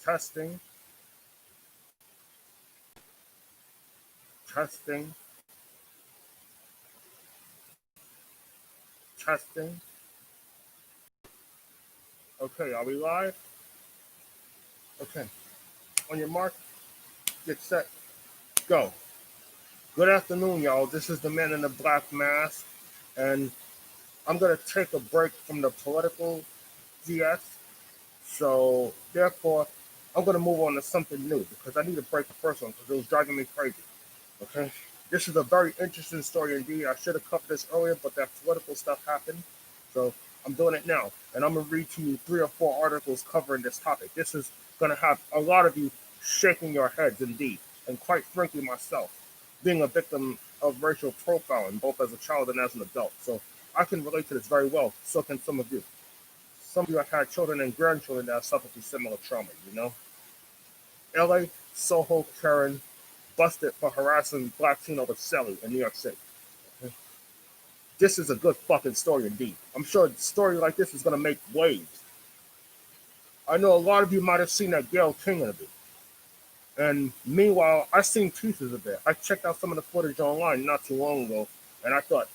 Testing, testing, testing. Okay, are we live? Okay. On your mark, get set, go. Good afternoon, y'all. This is the man in the black mask, and I'm going to take a break from the political GS. So, therefore, I'm going to move on to something new because I need to break the first one because it was driving me crazy. Okay? This is a very interesting story indeed. I should have covered this earlier, but that political stuff happened. So, I'm doing it now. And I'm going to read to you 3 or 4 articles covering this topic. This is going to have a lot of you shaking your heads indeed. And quite frankly, myself, being a victim of racial profiling, both as a child and as an adult. So I can relate to this very well. So can some of you. Some of you have had children and grandchildren that have suffered from similar trauma, you know? LA SoHo Karen busted for harassing black teen over cellie in New York City. Okay? This is a good fucking story indeed. I'm sure a story like this is going to make waves. I know a lot of you might have seen that Gayle King interview. And meanwhile, I seen pieces of it. I checked out some of the footage online not too long ago, and I thought,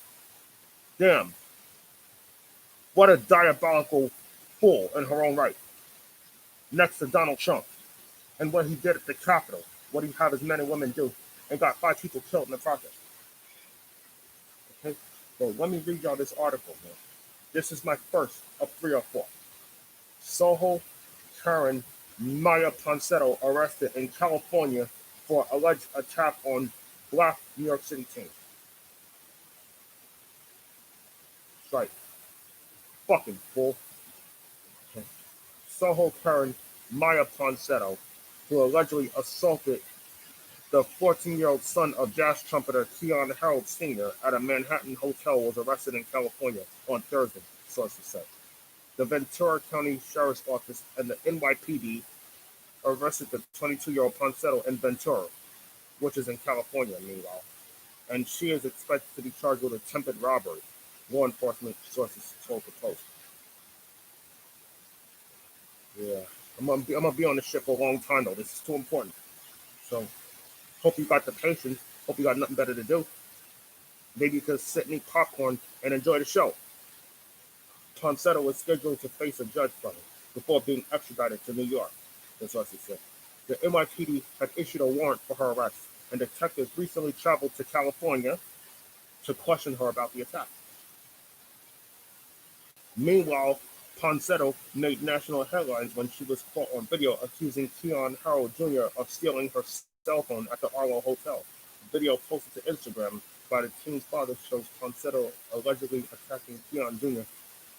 damn, what a diabolical fool in her own right. Next to Donald Trump and what he did at the Capitol, what he had his men and women do, and got 5 people killed in the process. Okay, so let me read y'all this article, man. This is my first of 3 or 4. SoHo Karen Maya Ponsetto arrested in California for alleged attack on black New York City teen. Strike. Fucking fool. Okay. SoHo Karen Maya Ponsetto, who allegedly assaulted the 14-year-old son of jazz trumpeter Keon Harold Sr. at a Manhattan hotel, was arrested in California on Thursday, sources said. The Ventura County Sheriff's Office and the NYPD arrested the 22-year-old Ponsetto in Ventura, which is in California, meanwhile, and she is expected to be charged with attempted robbery, law enforcement sources told the Post. Yeah, I'm gonna be on this shit for a long time, though. This is too important. So, hope you got the patience. Hope you got nothing better to do. Maybe you could sit and eat popcorn and enjoy the show. Ponsetto was scheduled to face a judge trial before being extradited to New York, the sources said. The NYPD had issued a warrant for her arrest, and detectives recently traveled to California to question her about the attack. Meanwhile, Ponsetto made national headlines when she was caught on video accusing Keon Harold Jr. of stealing her cell phone at the Arlo Hotel. The video posted to Instagram by the teen's father shows Ponsetto allegedly attacking Keon Jr.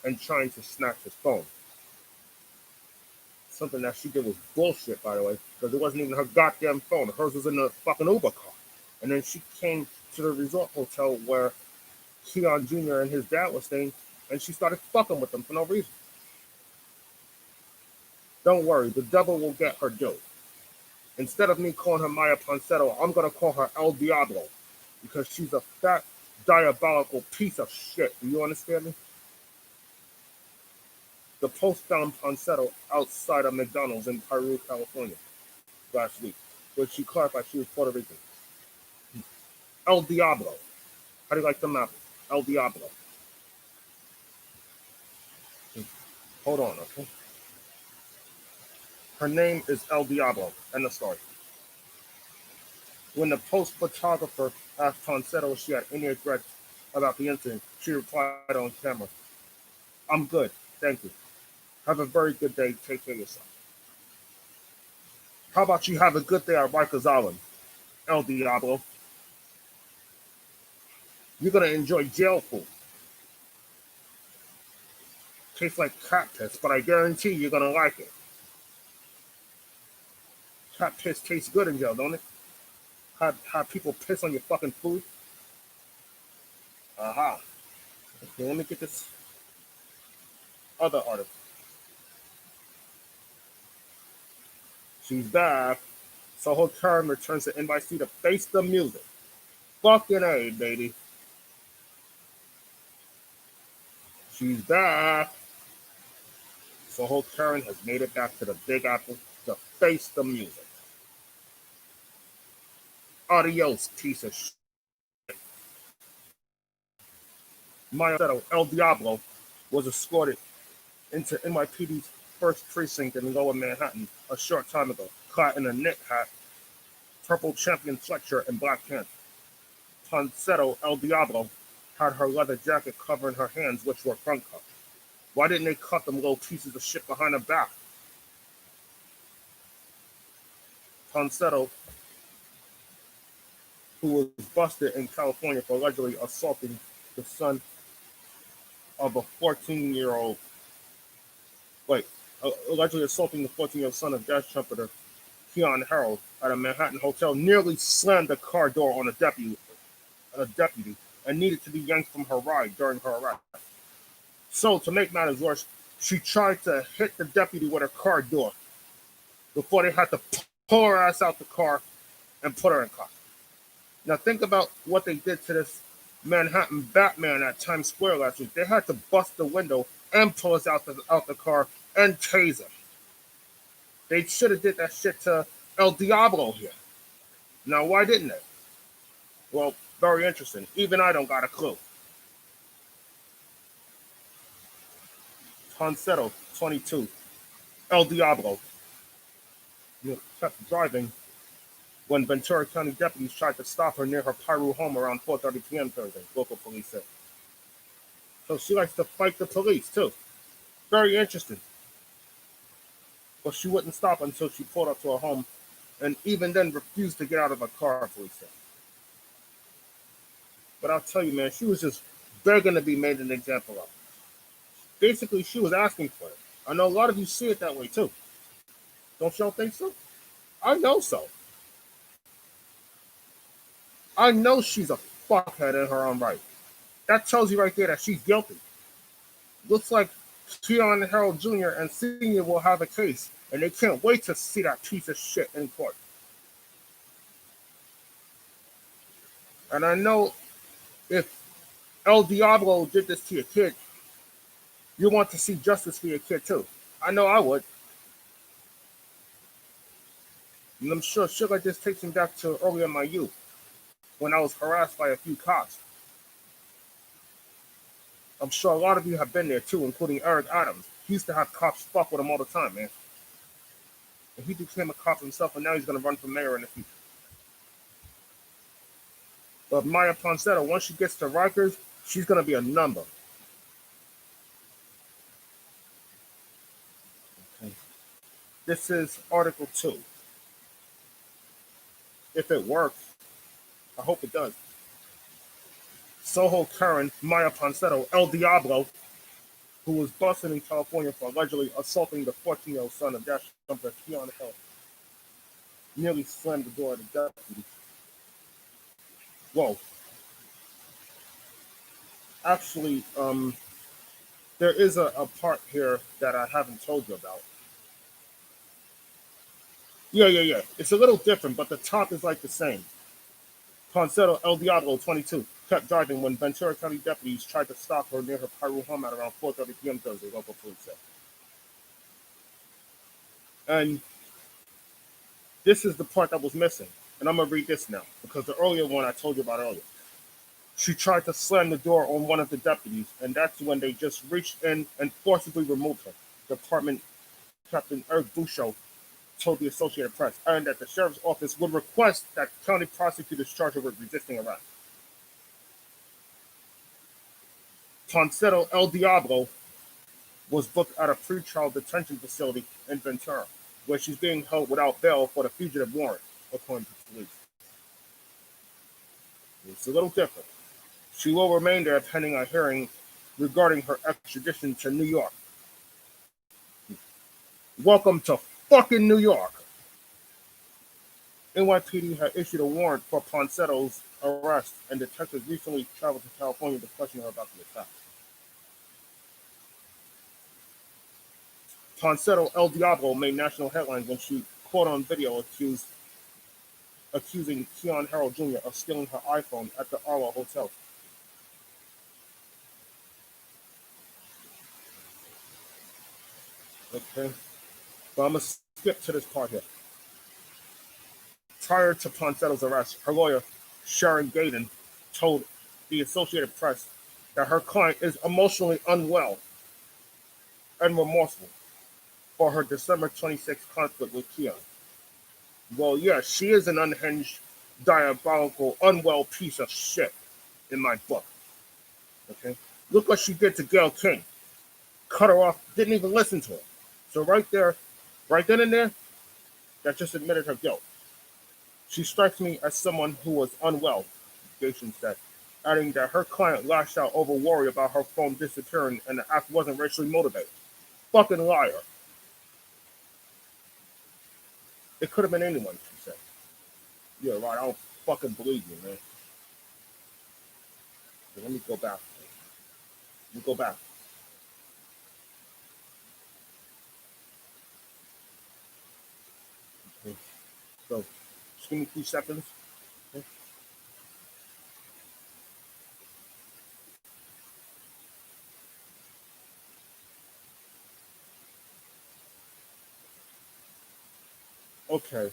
and trying to snatch his phone. Something that she did was bullshit, by the way, because it wasn't even her goddamn phone. Hers was in the fucking Uber car. And then she came to the resort hotel where Keon Jr. and his dad were staying, and she started fucking with them for no reason. Don't worry, the devil will get her due. Instead of me calling her Maya Ponsetto, I'm going to call her El Diablo, because she's a fat, diabolical piece of shit. Do you understand me? The Post found Ponsetto outside of McDonald's in Peru, California, last week, where she clarified she was Puerto Rican. El Diablo. How do you like the map? El Diablo. Hold on, okay? Her name is El Diablo. End of story. When the Post photographer asked Ponsetto if she had any regrets about the incident, she replied on camera, "I'm good, thank you. Have a very good day. Take care of yourself." How about you have a good day at Rikers Island, El Diablo? You're going to enjoy jail food. Tastes like cat piss, but I guarantee you're going to like it. Cat piss tastes good in jail, don't it? Have people piss on your fucking food? Aha. Okay, let me get this other article. She's back. SoHo Karen returns to NYC to face the music. Fucking A, baby. She's back. SoHo Karen has made it back to the Big Apple to Face the music. Adios, piece of shit. Maya El Diablo was escorted into NYPD's first precinct in Lower Manhattan a short time ago, clad in a knit hat, purple champion sweatshirt, and black pants. Ponsetto El Diablo had her leather jacket covering her hands, which were front cuffed. Why didn't they cut them little pieces of shit behind her back? Ponsetto, who was busted in California for allegedly assaulting the son of a 14-year-old, allegedly assaulting the 14-year-old son of jazz trumpeter Keon Harold at a Manhattan hotel, nearly slammed the car door on a deputy, and needed to be yanked from her ride during her arrest. So, to make matters worse, she tried to hit the deputy with her car door before they had to pull her ass out the car and put her in cuffs. Now, think about what they did to this Manhattan Batman at Times Square last week. They had to bust the window and pull us out the car and tase him. They should have did that shit to El Diablo here. Now, why didn't they? Well, very interesting. Even I don't got a clue. Ponsetto, 22. El Diablo kept driving when Ventura County deputies tried to stop her near her Piru home around 4:30 p.m. Thursday, local police said. So she likes to fight the police, too. Very interesting. But she wouldn't stop until she pulled up to her home, and even then refused to get out of her car, police said. But I'll tell you, man, she was just begging to be made an example of. Basically, she was asking for it. I know a lot of you see it that way, too. Don't y'all think so? I know so. I know she's a fuckhead in her own right. That tells you right there that she's guilty. Looks like Keon Harold Jr. and Sr. will have a case, and they can't wait to see that piece of shit in court. And I know if El Diablo did this to your kid, you want to see justice for your kid too. I know I would. And I'm sure shit like this takes me back to early in my youth, when I was harassed by a few cops. I'm sure a lot of you have been there too, including Eric Adams. He used to have cops fuck with him all the time, man. And he became a cop himself, and now he's going to run for mayor in the future. But Maya Ponsetto, once she gets to Rikers, she's going to be a number. Okay. This is Article 2. If it works, I hope it does. SoHo Karen, Maya Ponsetto, El Diablo, who was busted in California for allegedly assaulting the 14-year-old son of jazz trumpeter Keon Harold, nearly slammed the door of the deputy. Whoa. Actually, there is a part here that I haven't told you about. Yeah. It's a little different, but the top is like the same. Ponsetto El Diablo, 22, kept driving when Ventura County deputies tried to stop her near her Piru home at around 4:30 p.m. Thursday, local police said. And this is the part that was missing. And I'm going to read this now, because the earlier one I told you about earlier. She tried to slam the door on one of the deputies, and that's when they just reached in and forcibly removed her. Department Captain Eric Bouchot told the Associated Press, and that the sheriff's office would request that county prosecutors charge her with resisting arrest. Ponsetto El Diablo was booked at a pretrial detention facility in Ventura, where she's being held without bail for the fugitive warrant, according to police. It's a little different. She will remain there pending a hearing regarding her extradition to New York. Welcome to fucking New York. NYPD had issued a warrant for Ponsetto's arrest, and detectives recently traveled to California to question her about the attack. Ponsetto El Diablo made national headlines when she caught on video accusing Keon Harold Jr. of stealing her iPhone at the Arlo Hotel. Okay. But I'm going to skip to this part here. Prior to Ponsetto's arrest, her lawyer, Sharon Gaydon, told the Associated Press that her client is emotionally unwell and remorseful for her December 26th conflict with Keon. Well, yeah, she is an unhinged, diabolical, unwell piece of shit in my book. Okay? Look what she did to Gayle King. Cut her off, didn't even listen to her. So right there, right then and there, that just admitted her guilt. She strikes me as someone who was unwell, Gation said, adding that her client lashed out over worry about her phone disappearing and the act wasn't racially motivated. Fucking liar. It could have been anyone, she said. Yeah, right, I don't fucking believe you, man. So let me go back. Let me go back. Okay. So, just give me 2 seconds. Okay. Okay.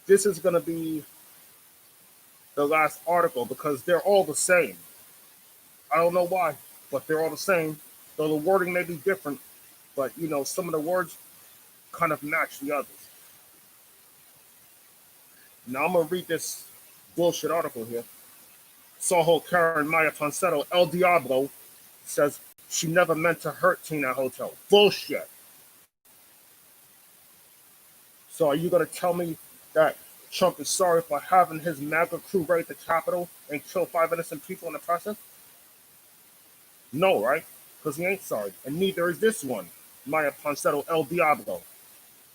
This is going to be the last article because they're all the same. I don't know why, but they're all the same. Though the wording may be different, but some of the words kind of match the others. Now I'm gonna read this bullshit article here. SoHo Karen Maya Ponsetto El Diablo says she never meant to hurt Tina Hotel. Bullshit. So are you gonna tell me that Trump is sorry for having his MAGA crew raid the Capitol and kill 5 innocent people in the process? No, right? Because he ain't sorry. And neither is this one, Maya Ponsetto El Diablo.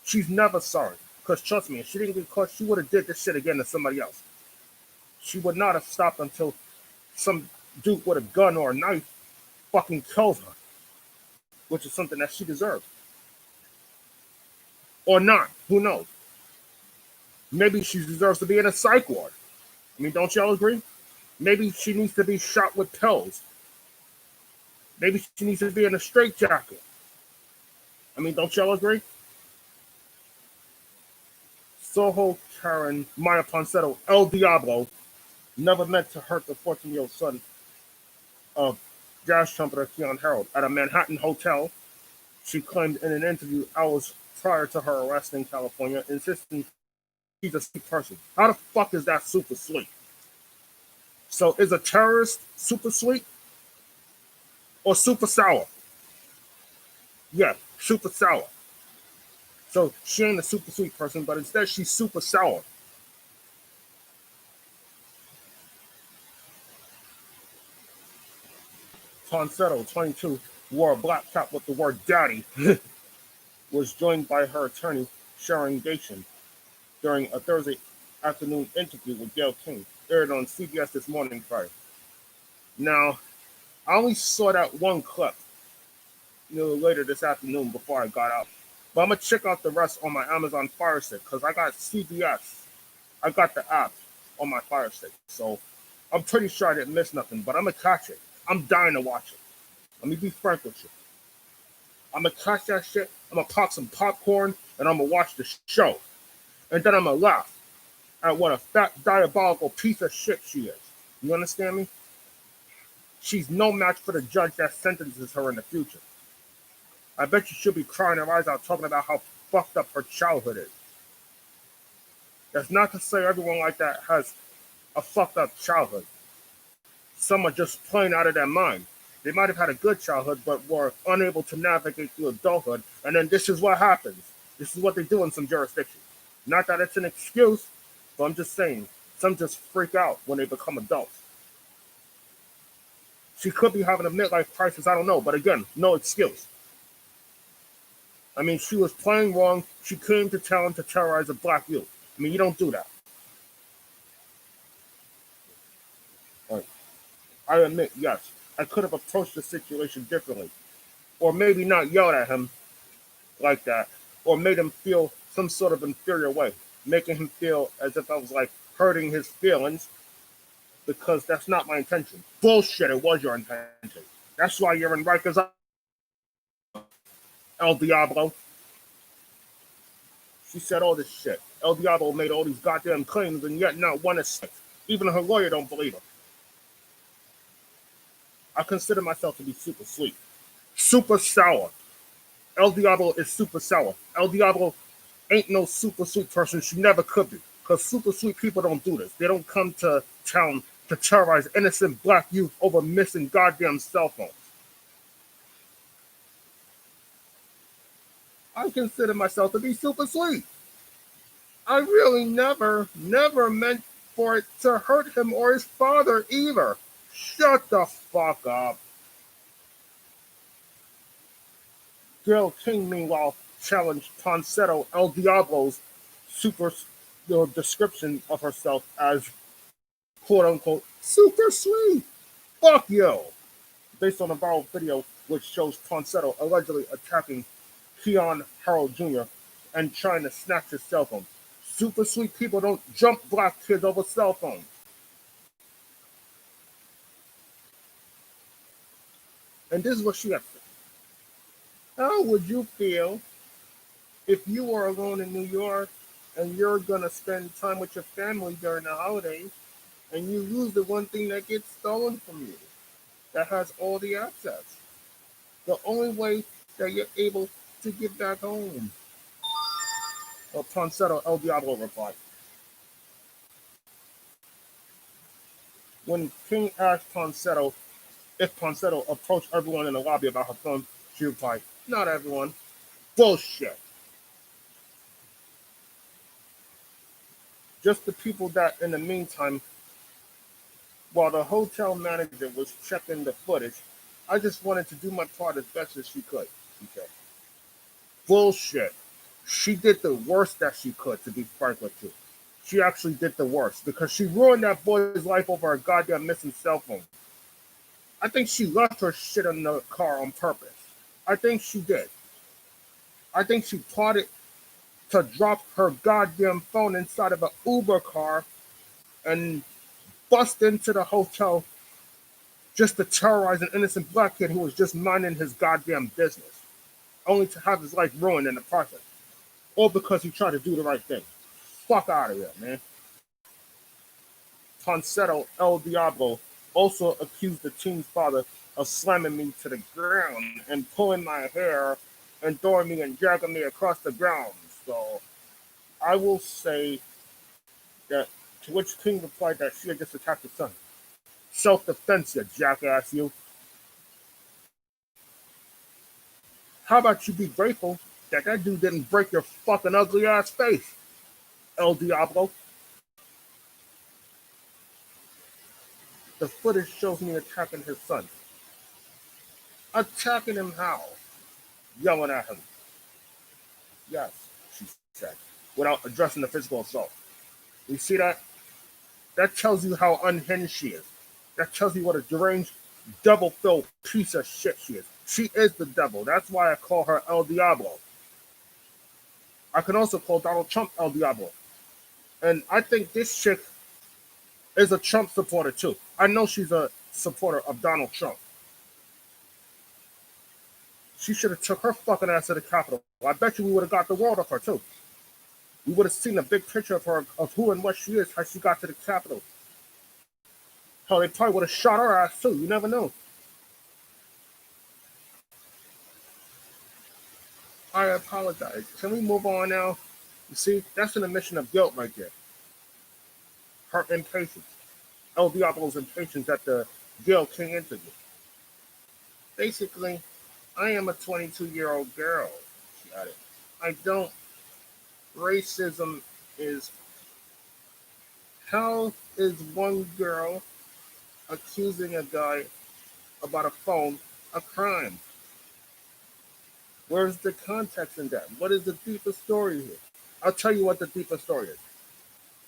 She's never sorry. Because trust me, if she didn't get caught, she would have did this shit again to somebody else. She would not have stopped until some dude with a gun or a knife fucking kills her, which is something that she deserved. Or not. Who knows? Maybe she deserves to be in a psych ward. I mean, don't y'all agree? Maybe she needs to be shot with pills. Maybe she needs to be in a straitjacket. I mean, don't y'all agree? SoHo Karen Maya Ponsetto El Diablo never meant to hurt the 14-year-old son of jazz trumpeter Keon Harold at a Manhattan hotel. She claimed in an interview hours prior to her arrest in California, insisting she's a sweet person. How the fuck is that super sweet? So is a terrorist super sweet or super sour? Yeah, super sour. So she ain't a super sweet person, but instead she's super sour. Ponsetto, 22, wore a black cap with the word daddy, was joined by her attorney, Sharon Gation, during a Thursday afternoon interview with Gayle King, aired on CBS This Morning Friday. Now, I only saw that one clip later this afternoon before I got out. But I'm going to check out the rest on my Amazon Fire Stick because I got CBS. I got the app on my Fire Stick. So I'm pretty sure I didn't miss nothing, but I'm going to catch it. I'm dying to watch it. Let me be frank with you. I'm going to catch that shit. I'm going to pop some popcorn and I'm going to watch the show. And then I'm going to laugh at what a fat, diabolical piece of shit she is. You understand me? She's no match for the judge that sentences her in the future. I bet you she'll be crying her eyes out talking about how fucked up her childhood is. That's not to say everyone like that has a fucked up childhood. Some are just plain out of their mind. They might have had a good childhood, but were unable to navigate through adulthood, and then this is what happens. This is what they do in some jurisdictions. Not that it's an excuse, but I'm just saying, some just freak out when they become adults. She could be having a midlife crisis, I don't know, but again, no excuse. I mean, she was playing wrong. She came to town to terrorize a black youth. I mean, you don't do that. Right. I admit, yes, I could have approached the situation differently. Or maybe not yelled at him like that. Or made him feel some sort of inferior way. Making him feel as if I was like hurting his feelings. Because that's not my intention. Bullshit, it was your intention. That's why you're in Rikers El Diablo. She said all this shit. El Diablo made all these goddamn claims, and yet not one is sick. Even her lawyer don't believe her. I consider myself to be super sweet. Super sour. El Diablo is super sour. El Diablo ain't no super sweet person. She never could be. Because super sweet people don't do this. They don't come to town to terrorize innocent black youth over missing goddamn cell phones. I consider myself to be super sweet. I really never meant for it to hurt him or his father either. Shut the fuck up. Gail King, meanwhile, challenged Tonsetto El Diablo's super description of herself as quote unquote super sweet. Fuck you. Based on a viral video which shows Tonsetto allegedly attacking Keon Harold Jr. and trying to snatch his cell phone. Super sweet people don't jump black kids over cell phones. And this is what she had to say. How would you feel if you were alone in New York and you're going to spend time with your family during the holidays and you lose the one thing that gets stolen from you that has all the access? The only way that you're able to get back home. Well, Tonsetto El Diablo replied. When King asked Tonsetto if Tonsetto approached everyone in the lobby about her phone, she replied, not everyone. Bullshit. Just the people that, in the meantime, while the hotel manager was checking the footage, I just wanted to do my part as best as she could. Okay. Bullshit. She did the worst that she could, to be frank with you. She actually did the worst because she ruined that boy's life over a goddamn missing cell phone. I think she left her shit in the car on purpose. I think she did. I think she plotted to drop her goddamn phone inside of an Uber car and bust into the hotel just to terrorize an innocent black kid who was just minding his goddamn business, only to have his life ruined in the process. All because he tried to do the right thing. Fuck out of here, man. Tonsetto El Diablo also accused the teen's father of slamming me to the ground and pulling my hair and throwing me and dragging me across the ground. So I will say that, to which King replied that she had just attacked his son. Self-defense, you jackass, you. How about you be grateful that dude didn't break your fucking ugly ass face, El Diablo? The footage shows me attacking his son. Attacking him how? Yelling at him. Yes, she said, without addressing the physical assault. You see that? That tells you how unhinged she is. That tells you what a deranged, devil-filled piece of shit she is. She is the devil. That's why I call her El Diablo. I can also call Donald Trump El Diablo. And I think this chick is a Trump supporter too. I know she's a supporter of Donald Trump. She should have took her fucking ass to the Capitol. I bet you we would have got the world of her too. We would have seen a big picture of her, of who and what she is, how she got to the Capitol. Hell, they probably would have shot her ass too. You never know. I apologize. Can we move on now? You see, that's an admission of guilt right there. Her impatience. El Diablo's impatience at the Gayle King interview. Basically, I am a 22-year-old girl, she added. I don't. Racism is. How is one girl accusing a guy about a phone a crime? Where's the context in that? What is the deeper story here? I'll tell you what the deeper story is.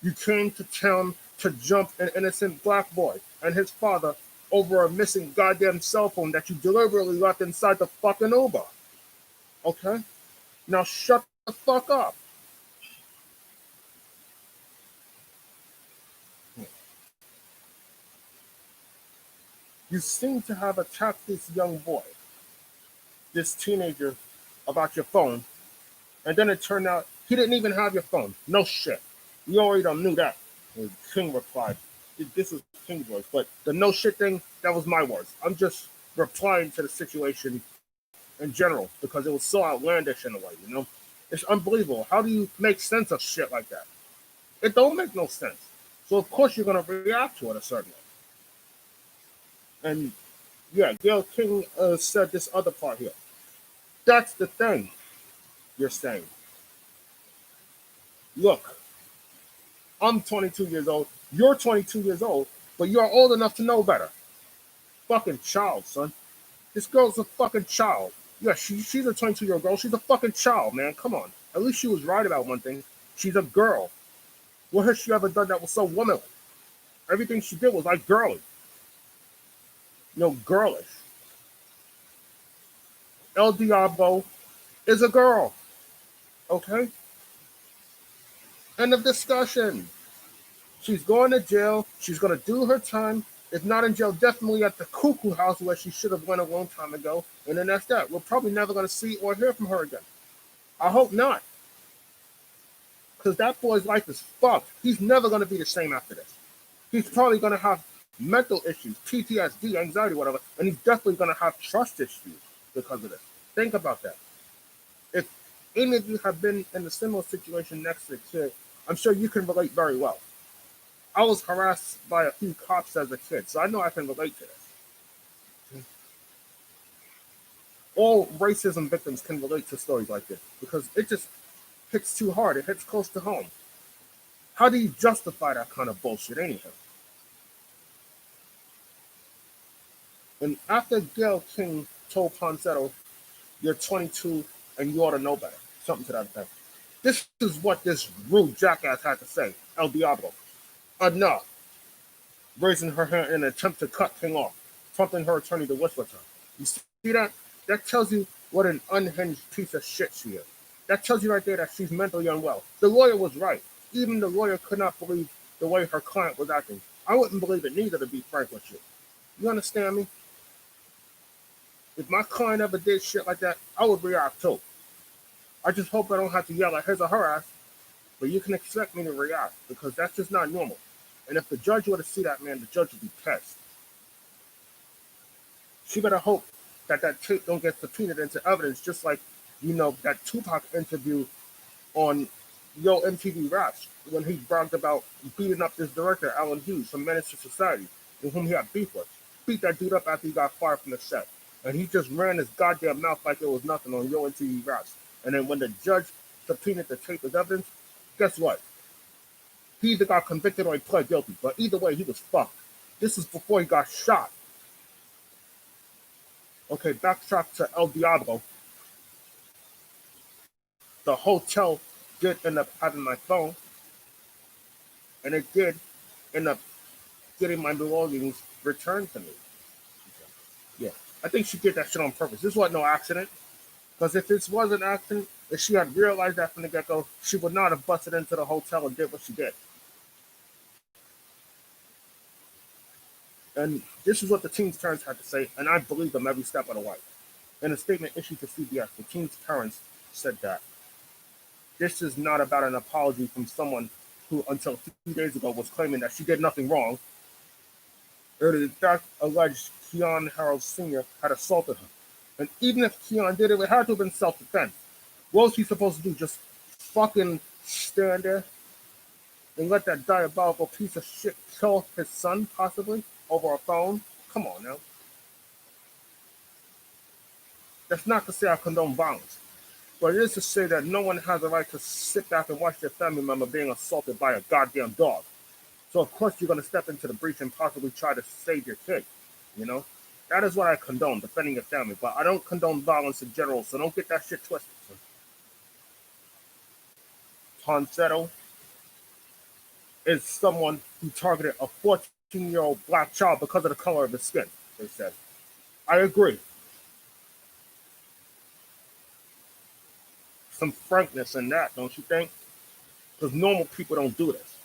You came to town to jump an innocent black boy and his father over a missing goddamn cell phone that you deliberately left inside the fucking Uber. Okay? Now shut the fuck up. You seem to have attacked this young boy, this teenager, about your phone, and then it turned out He didn't even have your phone. No shit. You already done knew that. And King replied. This is King's voice, but the no shit thing, that was my words. I'm just replying to the situation in general because it was so outlandish in a way, you know? It's unbelievable. How do you make sense of shit like that? It don't make no sense. So of course you're gonna react to it a certain way. And yeah, Gail King said this other part here. That's the thing you're saying. Look, I'm 22 years old. You're 22 years old, but you're old enough to know better. Fucking child, son. This girl's a fucking child. Yeah, she's a 22-year-old girl. She's a fucking child, man. Come on. At least she was right about one thing. She's a girl. What has she ever done that was so womanly? Everything she did was like girly. Girlish. El Diablo is a girl. Okay? End of discussion. She's going to jail. She's going to do her time. If not in jail, definitely at the cuckoo house where she should have went a long time ago. And then that's that. We're probably never going to see or hear from her again. I hope not. Because that boy's life is fucked. He's never going to be the same after this. He's probably going to have mental issues, PTSD, anxiety, whatever. And he's definitely going to have trust issues because of this. Think about that. If any of you have been in a similar situation next to the kid, I'm sure you can relate very well. I was harassed by a few cops as a kid, so I know I can relate to this. All racism victims can relate to stories like this because it just hits too hard. It hits close to home. How do you justify that kind of bullshit anyhow? And after Gail King told Ponsetto, you're 22 and you ought to know better, something to that effect, this is what this rude jackass had to say, El Diablo. Enough. Raising her hand in an attempt to cut King off, prompting her attorney to whisper to her. You see that? That tells you what an unhinged piece of shit she is. That tells you right there that she's mentally unwell. The lawyer was right. Even the lawyer could not believe the way her client was acting. I wouldn't believe it neither, to be frank with you. You understand me? If my client ever did shit like that, I would react too. I just hope I don't have to yell at his or her ass, but you can expect me to react because that's just not normal. And if the judge were to see that, man, the judge would be pissed. She better hope that tape don't get subpoenaed into evidence, just like, that Tupac interview on Yo MTV Raps when he bragged about beating up this director, Alan Hughes, from Menace to Society, with whom he had beef with. Beat that dude up after he got fired from the set. And he just ran his goddamn mouth like it was nothing on Yo MTV Raps. And then when the judge subpoenaed the tape as evidence, guess what? He either got convicted or he pled guilty. But either way, he was fucked. This is before he got shot. Okay, backtrack to El Diablo. The hotel did end up having my phone. And it did end up getting my belongings returned to me. Yeah, I think she did that shit on purpose. This wasn't no accident. Because if this was an accident, if she had realized that from the get-go, she would not have busted into the hotel and did what she did. And this is what the team's parents had to say, and I believe them every step of the way. In a statement issued to CBS, the team's parents said that this is not about an apology from someone who, until 2 days ago, was claiming that she did nothing wrong. It in fact alleged Keon Harold Sr. had assaulted her. And even if Keon did it, it had to have been self-defense. What was he supposed to do? Just fucking stand there and let that diabolical piece of shit kill his son, possibly, over a phone? Come on now. That's not to say I condone violence, but it is to say that no one has a right to sit back and watch their family member being assaulted by a goddamn dog. So of course you're going to step into the breach and possibly try to save your kid, That is what I condone, defending your family. But I don't condone violence in general, so don't get that shit twisted. Ponsetto is someone who targeted a 14-year-old black child because of the color of his skin, they said. I agree. Some frankness in that, don't you think? Because normal people don't do this.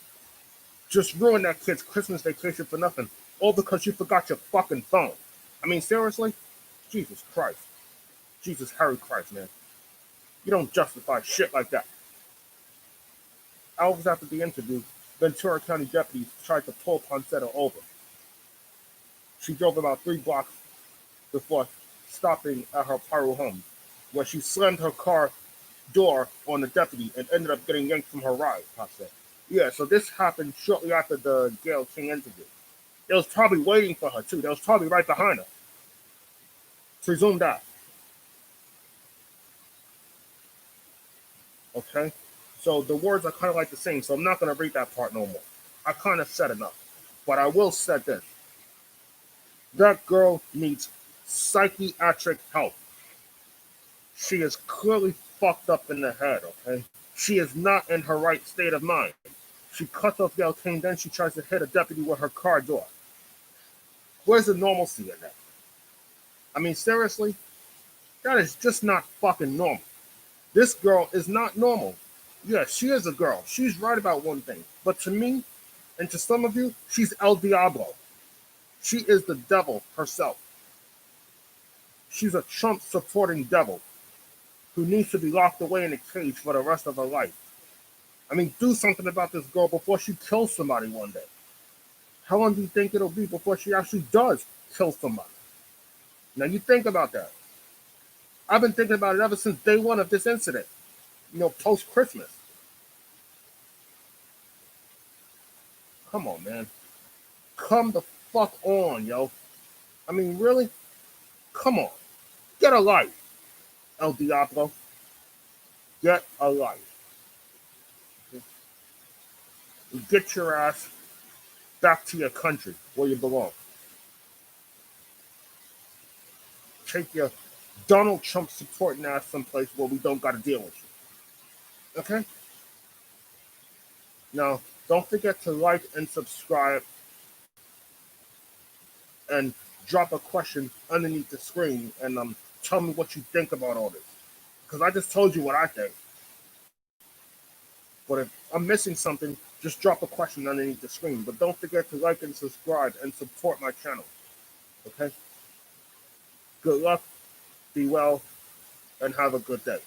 Just ruin that kid's Christmas vacation for nothing, all because you forgot your fucking phone. I mean, seriously? Jesus Christ. Jesus Harry Christ, man. You don't justify shit like that. Hours after the interview, Ventura County deputies tried to pull Ponsetto over. She drove about 3 blocks before stopping at her Paru home, where she slammed her car door on the deputy and ended up getting yanked from her ride, Pop said. Yeah, so this happened shortly after the Gail King interview. They was probably waiting for her, too. They was probably right behind her. Presume that. Okay? So the words are kind of like the same, so I'm not going to read that part no more. I kind of said enough. But I will say this. That girl needs psychiatric help. She is clearly fucked up in the head, okay? She is not in her right state of mind. She cuts off Gail King, then she tries to hit a deputy with her car door. Where's the normalcy in that? I mean, seriously? That is just not fucking normal. This girl is not normal. Yeah, she is a girl. She's right about one thing. But to me, and to some of you, she's El Diablo. She is the devil herself. She's a Trump supporting devil who needs to be locked away in a cage for the rest of her life. I mean, do something about this girl before she kills somebody one day. How long do you think it'll be before she actually does kill somebody? Now, you think about that. I've been thinking about it ever since day one of this incident, post-Christmas. Come on, man. Come the fuck on, yo. I mean, really? Come on. Get a life, El Diablo. Get a life. Get your ass back to your country where you belong. Take your Donald Trump supporting ass someplace where we don't got to deal with you. Okay? Now, don't forget to like and subscribe and drop a question underneath the screen and tell me what you think about all this. Because I just told you what I think. But if I'm missing something, just drop a question underneath the screen. But don't forget to like and subscribe and support my channel. Okay? Good luck, be well, and have a good day.